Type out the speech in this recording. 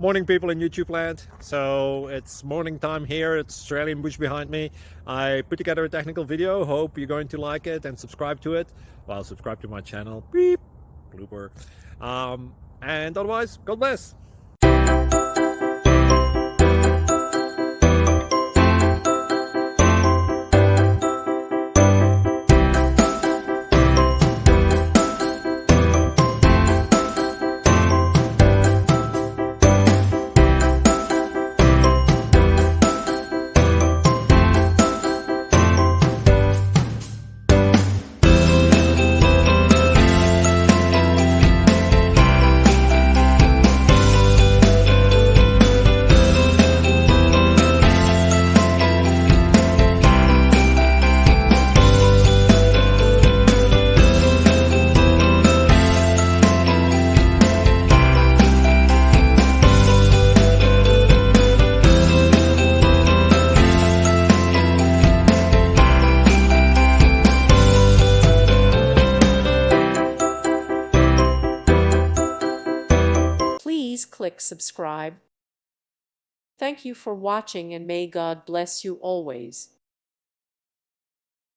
Morning, people in YouTube land. So it's morning time here. It's Australian bush behind me. I put together a technical video. Hope you're going to like it and subscribe to it. Well, subscribe to my channel. Beep. Blooper. And otherwise, God bless. Please click subscribe. Thank you for watching and may God bless you always.